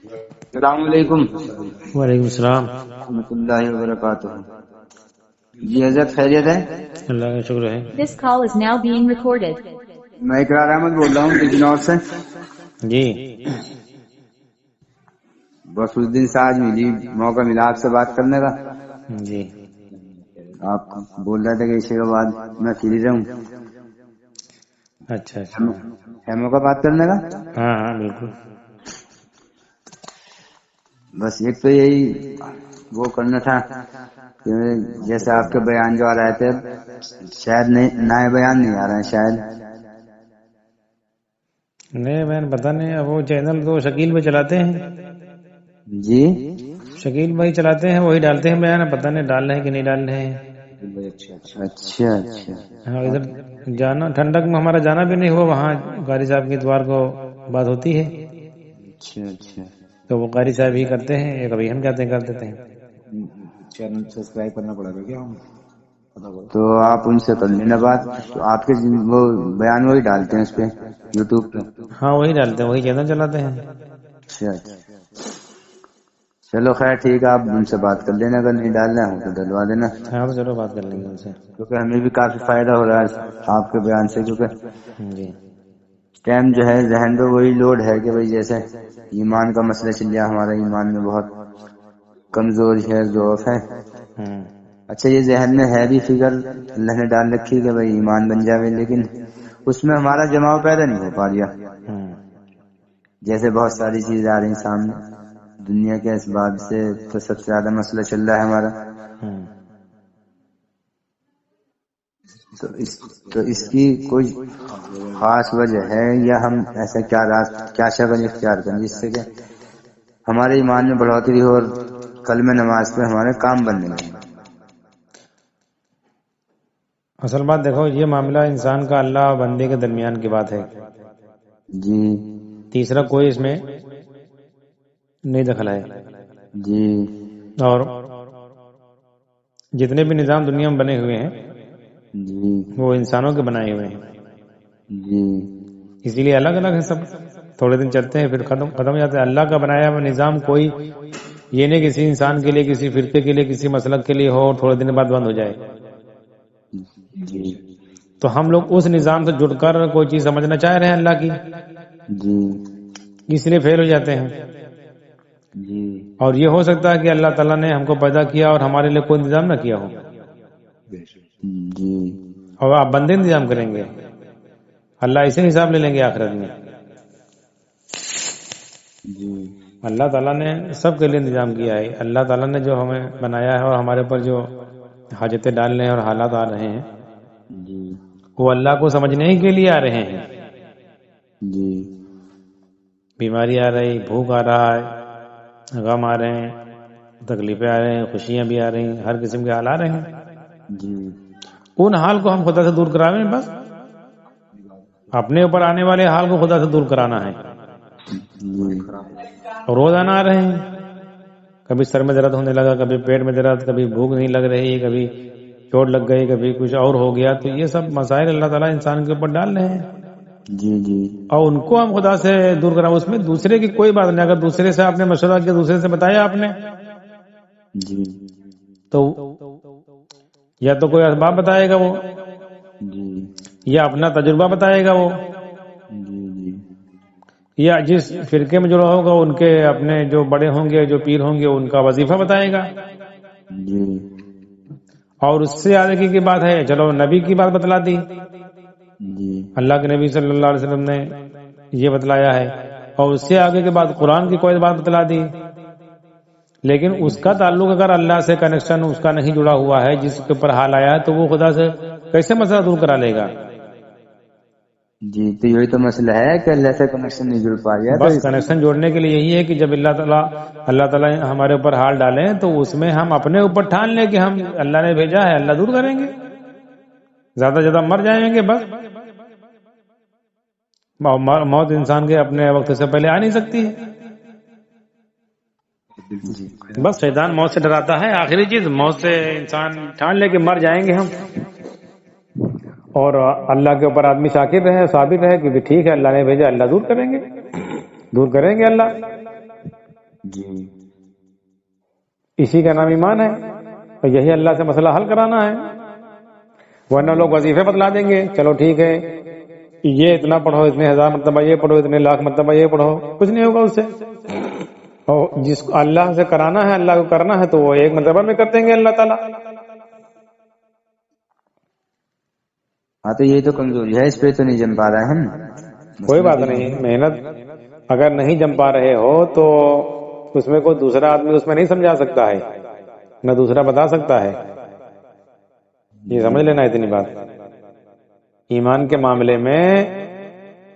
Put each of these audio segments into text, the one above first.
السلام علیکم وعلیکم السلام ورحمۃ اللہ وبرکاتہ. جی حضرت خیریت ہے؟ اللہ کا شکر ہے. This call is now being recorded. میں اقرار احمد بول رہا ہوں بجنور سے. جی بس اس دن سے آج موقع ملا آپ سے بات کرنے کا. جی آپ بول رہے تھے کہ عشاء کے بعد میں فری رہوں. اچھا اچھا. ہے موقع بات کرنے کا؟ ہاں ہاں بالکل. بس ایک تو یہی وہ کرنا تھا کہ جیسے آپ کے بیان جو آ رہے تھے شاید نئے بیان نہیں آ رہے ہیں شاید. نہیں میں نے پتہ نہیں، اب وہ چینل تو شکیل بھائی چلاتے ہیں. جی شکیل بھائی چلاتے ہیں، وہی ڈالتے ہیں بیان. پتہ نہیں ڈال رہے ہیں کہ نہیں ڈال رہے ہیں. اچھا اچھا. ہاں ادھر جانا ٹھنڈک میں ہمارا جانا بھی نہیں ہوا. وہاں قاری صاحب کی اتوار کو بات ہوتی ہے اچھا اچھا. تو وہ قاری صاحب ہی کرتے ہیں، یا کبھی ہم کہتے ہیں کر دیتے ہیں. چینل سبسکرائب کرنا پڑے گا کیا؟ تو آپ ان سے کر لینا بات. تو آپ کے وہ بیان وہی ڈالتے ہیں اس پہ یوٹیوب پہ؟ ہاں وہی ڈالتے ہیں، وہی چینل چلاتے ہیں. اچھا اچھا. چلو خیر ٹھیک ہے، آپ ان سے بات کر لینا، اگر نہیں ڈالنا ہو تو ڈلوا دینا. ہاں تو چلو بات کر لیں گے ان سے. کیونکہ ہمیں بھی کافی فائدہ ہو رہا ہے آپ کے بیان سے. کیونکہ جی ٹائم جو ہے ذہن پہ وہی لوڈ ہے کہ بھئی جیسے ایمان کا مسئلہ چل رہا ہے، ہمارا ایمان میں بہت کمزوری ہے، ضعف ہے. اچھا یہ ذہن میں ہے بھی فکر اللہ نے ڈال رکھی کہ بھئی ایمان بن جاوے، لیکن اس میں ہمارا جماؤ پیدا نہیں ہو پا رہا. جیسے بہت ساری چیزیں آ رہی ہیں سامنے دنیا کے اسباب سے، تو سب سے زیادہ مسئلہ چل رہا ہے ہمارا. تو اس کی کوئی خاص وجہ ہے یا ہم ایسا کیا شکل اختیار کریں جس سے کہ ہمارے ایمان میں بڑھوتری ہو اور کلمہ نماز پہ ہمارے کام بننے لگے؟ اصل بات دیکھو، یہ معاملہ انسان کا اللہ اور بندے کے درمیان کی بات ہے. جی تیسرا کوئی اس میں نہیں دخل ہے. جی اور جتنے بھی نظام دنیا میں بنے ہوئے ہیں جی وہ انسانوں کے بنائے ہوئے ہیں. جی اسی لیے الگ الگ ہے سب. تھوڑے دن چلتے ہیں پھر ختم ہو جاتے ہیں. اللہ کا بنایا ہوا نظام کوئی یہ نہیں کسی انسان کے لیے، کسی فرقے کے لیے، کسی مسلک کے لیے ہو اور تھوڑے دن بعد بند ہو جائے. جی تو ہم لوگ اس نظام سے جڑ کر کوئی چیز سمجھنا چاہ رہے ہیں اللہ کی، جی اس لیے فیل ہو جاتے ہیں. جی اور یہ ہو سکتا ہے کہ اللہ تعالیٰ نے ہم کو پیدا کیا اور ہمارے لیے کوئی انتظام نہ کیا ہو، جی اور آپ بندے انتظام کریں گے. اللہ اسے حساب لے لیں گے آخرت میں. جی اللہ تعالیٰ نے سب کے لیے انتظام کیا ہے. اللہ تعالیٰ نے جو ہمیں بنایا ہے اور ہمارے اوپر جو حاجتیں ڈالنے ہیں اور حالات آ رہے ہیں جی وہ اللہ کو سمجھنے ہی کے لیے آ رہے ہیں. جی بیماری آ رہی، بھوک آ رہا ہے، غم آ رہے ہیں، تکلیفیں آ رہے ہیں، خوشیاں بھی آ رہی ہیں، ہر قسم کے حال آ رہے ہیں. جی ان حال کو ہم خدا سے دور کراویں. بس اپنے اوپر آنے والے حال کو خدا سے دور کرانا ہے. روزانہ آ رہے ہیں، کبھی سر میں درد ہونے لگا، کبھی پیٹ میں درد، کبھی بھوک نہیں لگ رہی، کبھی چوٹ لگ گئی، کبھی کچھ اور ہو گیا. تو یہ سب مسائل اللہ تعالیٰ انسان کے اوپر ڈال رہے ہیں جی جی اور ان کو ہم خدا سے دور کرا. اس میں دوسرے کی کوئی بات نہیں. اگر دوسرے سے آپ نے مشورہ کیا، دوسرے سے بتایا آپ نے، جی تو یا تو کوئی اسباب بتائے گا وہ، جی یا اپنا تجربہ بتائے گا وہ، جی جی یا جس فرقے میں جڑا ہوگا ان کے اپنے جو بڑے ہوں گے، جو پیر ہوں گے، ان کا وظیفہ بتائے گا. جی اور اس سے آگے کی بات ہے، چلو نبی کی بات بتلا دی. جی اللہ کے نبی صلی اللہ علیہ وسلم نے یہ بتلایا ہے. اور اس سے آگے کے بعد قرآن کی کوئی بات بتلا دی. لیکن اس کا تعلق اگر اللہ سے کنیکشن اس کا نہیں جڑا ہوا ہے، جس کے اوپر حال آیا ہے، تو وہ خدا سے کیسے مسئلہ دور کرا لے گا؟ جی تو یہی تو مسئلہ ہے کہ اللہ سے کنیکشن نہیں جڑ پا رہا. بس کنیکشن جوڑنے کے لیے یہی ہے کہ جب اللہ تعالیٰ ہمارے اوپر حال ڈالیں تو اس میں ہم اپنے اوپر ٹھان لیں کہ ہم اللہ نے بھیجا ہے، اللہ دور کریں گے. زیادہ زیادہ مر جائیں گے. بس موت انسان کے اپنے وقت سے پہلے آ نہیں سکتی ہے. بس شیطان موت سے ڈراتا ہے. آخری چیز موت سے انسان ٹھان لے کہ مر جائیں گے ہم، اور اللہ کے اوپر آدمی شاکر رہے، ثابت رہے کہ ٹھیک ہے اللہ نے بھیجا، اللہ دور کریں گے، دور کریں گے اللہ. جی اسی کا نام ایمان ہے، اور یہی اللہ سے مسئلہ حل کرانا ہے. ورنہ لوگ وظیفے بتلا دیں گے، چلو ٹھیک ہے یہ اتنا پڑھو، اتنے 1000 مرتبہ یہ پڑھو، اتنے لاکھ مرتبہ یہ پڑھو، کچھ نہیں ہوگا اس سے. اور جس کو اللہ سے کرانا ہے، اللہ کو کرنا ہے، تو وہ ایک مرتبہ میں کر دیں گے اللہ تعالیٰ. ہاں تو یہی تو کمزوری ہے، اس پہ تو نہیں جم پا رہا ہے ہم. کوئی بات نہیں، محنت اگر نہیں جم پا رہے ہو تو اس میں کوئی دوسرا آدمی اس میں نہیں سمجھا سکتا ہے، نہ دوسرا بتا سکتا ہے. یہ سمجھ لینا اتنی بات. ایمان کے معاملے میں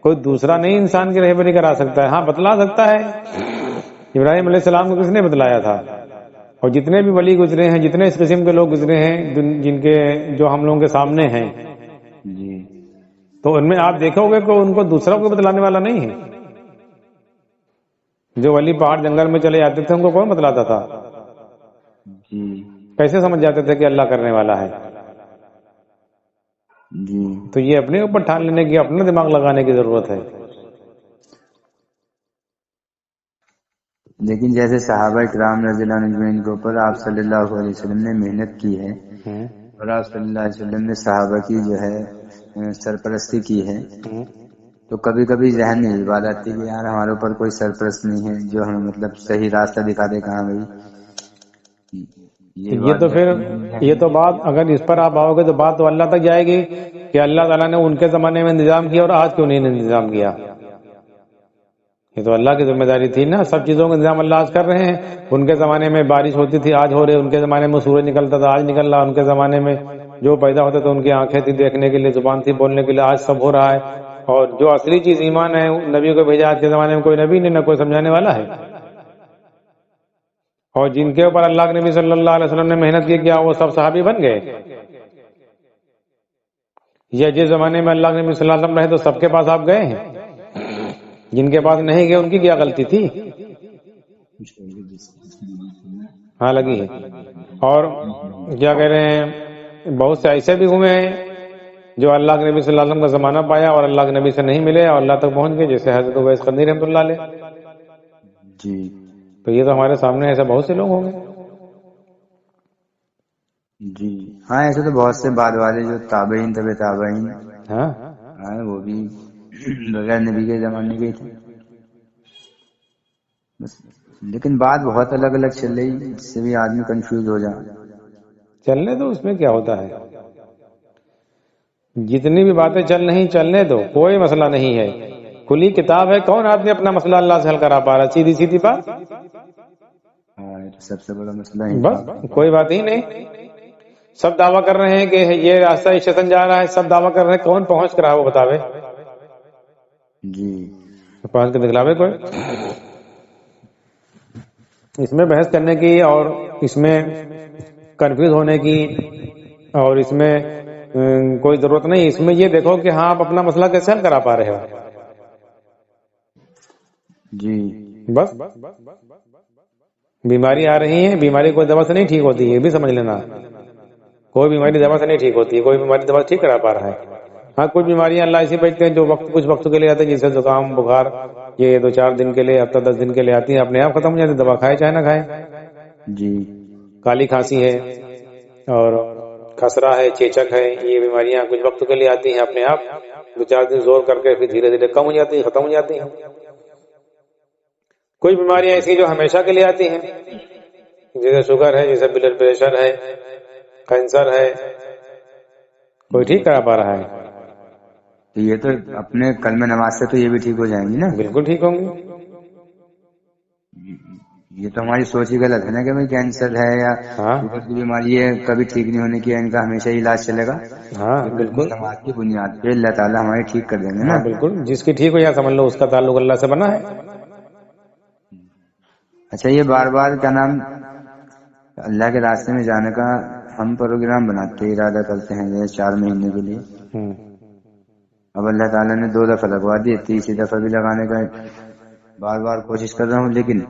کوئی دوسرا نہیں انسان کی رہبری کرا سکتا ہے. ہاں بتلا سکتا ہے. ابراہیم علیہ السلام کو کس نے بتلایا تھا؟ اور جتنے بھی ولی گزرے ہیں، جتنے اس قسم کے لوگ گزرے ہیں جن کے جو ہم لوگوں کے سامنے ہیں، جی تو ان میں آپ دیکھو گے کہ ان کو دوسرا کوئی بتلانے والا نہیں ہے. جو ولی پہاڑ جنگل میں چلے جاتے تھے ان کو کون بتلاتا تھا؟ جی کیسے سمجھ جاتے تھے کہ اللہ کرنے والا ہے؟ جی تو یہ اپنے اوپر ٹھان لینے کی، اپنا دماغ لگانے کی ضرورت ہے. لیکن جیسے صحابہ کرام رضی اللہ عنہ اجمعین کے اوپر آپ صلی اللہ علیہ وسلم نے محنت کی ہے، اور آپ صلی اللہ علیہ وسلم نے صحابہ کی جو ہے سرپرستی کی ہے، تو کبھی کبھی ذہن میں یہ بات آتی ہے کہ یار ہمارے اوپر کوئی سرپرست نہیں ہے جو ہمیں مطلب صحیح راستہ دکھا دے. کہاں بھائی یہ تو پھر یہ تو بات اگر اس پر آپ آؤ گے تو بات تو اللہ تک جائے گی کہ اللہ تعالیٰ نے ان کے زمانے میں انتظام کیا اور آج کیوں نہیں انتظام کیا. یہ تو اللہ کی ذمہ داری تھی نا. سب چیزوں کا انتظام اللہ آج کر رہے ہیں. ان کے زمانے میں بارش ہوتی تھی، آج ہو رہے. ان کے زمانے میں سورج نکلتا تھا، آج نکل رہا. ان کے زمانے میں جو پیدا ہوتے تھے ان کی آنکھیں تھی دیکھنے کے لیے، زبان تھی بولنے کے لیے، آج سب ہو رہا ہے. اور جو اصلی چیز ایمان ہے، نبی کو بھیجا. آج کے زمانے میں کوئی نبی نہیں، نہ کوئی سمجھانے والا ہے. اور جن کے اوپر اللہ کے نبی صلی اللہ علیہ وسلم نے محنت کی کیا وہ سب صحابی بن گئے؟ یا جس زمانے میں اللہ کے نبی صلی اللہ علیہ وسلم رہے تو سب کے پاس آپ گئے ہیں؟ جن کے پاس نہیں گئے ان کی کیا غلطی تھی؟ ہاں لگی ہے. اور کیا کہہ رہے ہیں، بہت سے ایسے بھی ہوئے ہیں جو اللہ کے نبی صلی اللہ علیہ وسلم کا زمانہ پایا اور اللہ کے نبی سے نہیں ملے اور اللہ تک پہنچ گئے، جیسے حضرت اویس قرنی رحمۃ اللہ علیہ. جی تو یہ تو ہمارے سامنے ایسے بہت سے لوگ ہوں گے. جی ہاں ایسے تو بہت سے بعد والے جو تابعین طب تابعین ہاں ہاں وہ بھی بغیر نبی کے زمانے کے تھے بس. لیکن بات بہت الگ الگ چل رہی جس سے بھی آدمی کنفیوز ہو جائے. چلنے دو، اس میں کیا ہوتا ہے. جتنی بھی باتیں چل رہی چلنے دو، کوئی مسئلہ نہیں ہے. کھلی کتاب ہے. کون آدمی اپنا مسئلہ اللہ سے حل کرا پا رہا؟ سیدھی سیدھی بات. ہاں یہ تو سب سے بڑا مسئلہ ہے. بس کوئی بات ہی نہیں. سب دعویٰ کر رہے ہیں کہ یہ راستہ اسٹیشن جا رہا ہے، سب دعویٰ کر رہے ہیں. کون پہنچ کر رہا ہے وہ بتاوے. جی پہنچ کے دکھلاوے کوئی. اس میں بحث کرنے کی اور اس میں کنفیوز ہونے کی اور اس میں کوئی ضرورت نہیں. اس میں یہ دیکھو کہ ہاں آپ اپنا مسئلہ کیسے حل کرا پا رہے ہو. جی بس بیماری آ رہی ہے، بیماری کوئی دوا سے نہیں ٹھیک ہوتی ہے، یہ بھی سمجھ لینا. کوئی بیماری دوا سے نہیں ٹھیک ہوتی ہے، کوئی بیماری دوا ٹھیک کرا پا رہا ہے. ہاں کچھ بیماریاں اللہ ایسی بھیجتے ہیں جو کچھ وقت کے لیے آتے ہیں، جیسے زکام بخار، یہ 2-4 دن کے لیے، ہفتہ 10 دن کے لیے آتی ہیں، اپنے آپ ختم ہو جاتی. دوا کھائے چاہے نہ کھائے. جی کالی کھانسی ہے اور کھسرا ہے، چیچک ہے، یہ بیماریاں کچھ وقت کے لیے آتی ہیں، اپنے آپ 2-4 دن زور کر کے پھر دھیرے دھیرے کم ہو جاتی ہیں، ختم ہو جاتی ہیں. کچھ بیماریاں ایسی جو ہمیشہ کے لیے آتی ہیں، جیسے شوگر ہے، جیسے بلڈ پریشر ہے، کینسر ہے. کوئی ٹھیک کرا پا رہا ہے؟ تو یہ تو اپنے کلمہ نماز سے تو یہ بھی ٹھیک ہو جائیں گی نا. بالکل ٹھیک ہوں گی. یہ تو ہماری سوچ ہی غلط ہے نا کہ بھائی کینسر ہے یا ہاں شوگر کی بیماری ہے، کبھی ٹھیک نہیں ہونے کی، ان کا ہمیشہ علاج چلے گا. ہاں یہ بالکل. نماز کی بنیاد پہ اللہ تعالیٰ ہماری ٹھیک کر دیں گے نا. ہاں بالکل. جس کی ٹھیک ہو یا سمجھ لو اس کا تعلق اللہ سے بنا ہے. اچھا یہ بار بار کیا نام اللہ کے راستے میں جانے کا ہم پروگرام بناتے ہیں، ارادہ کرتے ہیں جیسے 4 مہینے کے لیے. اب اللہ تعالیٰ نے 2 دفعہ لگوا دی، 3ری دفعہ بھی لگانے کا بار بار کوشش کر رہا ہوں، لیکن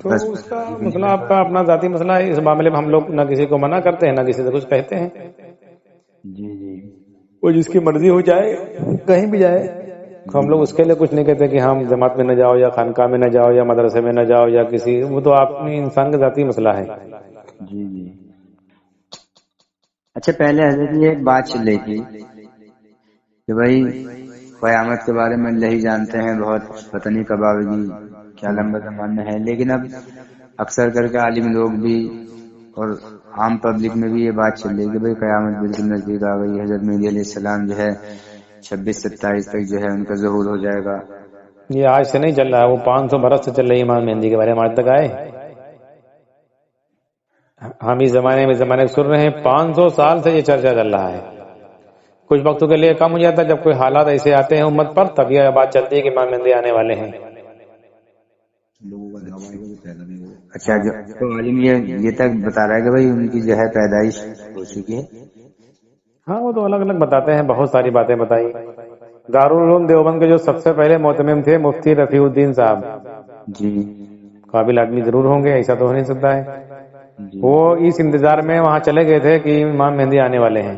تو بس اس کا مسئلہ آپ کا اپنا ذاتی مسئلہ ہے. اس معاملے میں ہم لوگ نہ کسی کو منع کرتے ہیں نہ کسی سے کچھ کہتے ہیں. جی جی وہ جس کی مرضی ہو جائے، کہیں بھی جائے. ہم لوگ اس کے لیے کچھ نہیں کہتے کہ ہم جماعت میں نہ جاؤ یا خانقاہ میں نہ جاؤ یا مدرسے میں نہ جاؤ یا کسی، وہ تو اپنی انسان کا ذاتی مسئلہ ہے. جی جی. اچھا پہلے حضرت یہ ایک بات چل رہی تھی کہ بھائی قیامت کے بارے میں اللہ ہی جانتے ہیں، بہت پتہ نہیں کب آئے گی، کیا لمبا زمانہ ہے، لیکن اب اکثر کر کے عالم لوگ بھی اور عام پبلک میں بھی یہ بات چل رہی ہے کہ بھائی قیامت بالکل نزدیک آ گئی. حضرت مہدی علیہ السلام جو ہے 26-27 تک جو ہے ان کا ظہور ہو جائے گا. یہ آج سے نہیں چل رہا ہے، وہ 500 برس سے چل رہی ہے امام مہدی کے بارے میں، آج تک آئے. ہم اس زمانے میں سن رہے ہیں، 500 سال سے یہ چرچا چل رہا ہے. کچھ وقتوں کے لیے کم ہو جاتا ہے، جب کوئی حالات ایسے آتے ہیں امت پر، تب یہ بات چلتی ہے کہ امام مہدی آنے والے ہیں. لوگوں کا دعویٰ ہے کہ وہ پیدا نہیں ہوئے. اچھا جو تو عالم یہ تک بتا رہا ہے کہ بھائی ان کی جو ہے پیدائش ہو چکی ہے. ہاں وہ تو الگ الگ بتاتے ہیں، بہت ساری باتیں بتائی. دارالعلوم دیوبند کے جو سب سے پہلے معتمم تھے مفتی رفیع الدین صاحب، جی قابل آدمی ضرور ہوں گے، ایسا تو ہو نہیں سکتا ہے. جی. وہ اس انتظار میں وہاں چلے گئے تھے کہ امام مہدی آنے والے ہیں،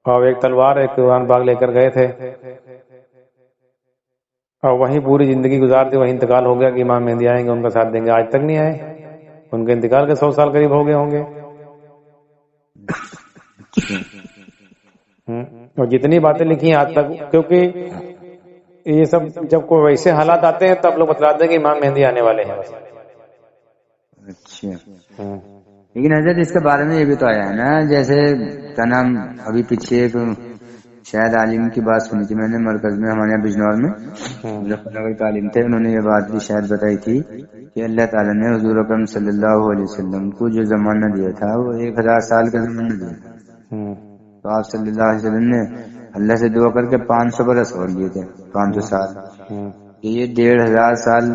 اور ایک تلوار ایک قرآن پاک لے کر گئے تھے، اور وہیں پوری زندگی گزار دی. وہیں انتقال ہو گیا کہ امام مہدی آئیں گے، ان کا ساتھ دیں گے. آج تک نہیں آئے، ان کے انتقال کے 100 سال قریب ہو گئے ہوں گے. اور جتنی باتیں لکھی ہیں آج تک، کیونکہ یہ سب جب کوئی ویسے حالات آتے ہیں تب لوگ بتلاتے ہیں کہ امام مہدی آنے والے ہیں. اچھا لیکن حضرت اس کے بارے میں یہ بھی تو آیا ہے نا، جیسے کیا نام ابھی پیچھے ایک شاید عالم کی بات سنی تھی میں نے مرکز میں، ہمارے یہاں بجنور میں مظفر نگر کے عالم تھے، انہوں نے یہ بات بھی شاید بتائی تھی کہ اللہ تعالیٰ نے حضور اکرم صلی اللہ علیہ وسلم کو جو زمانہ دیا تھا وہ 1000 سال کا زمانہ دیا تھا. تو آپ صلی اللہ علیہ وسلم نے اللہ سے دعا کر کے 500 برس اور لیے تھے، 500 سال. یہ 1500 سال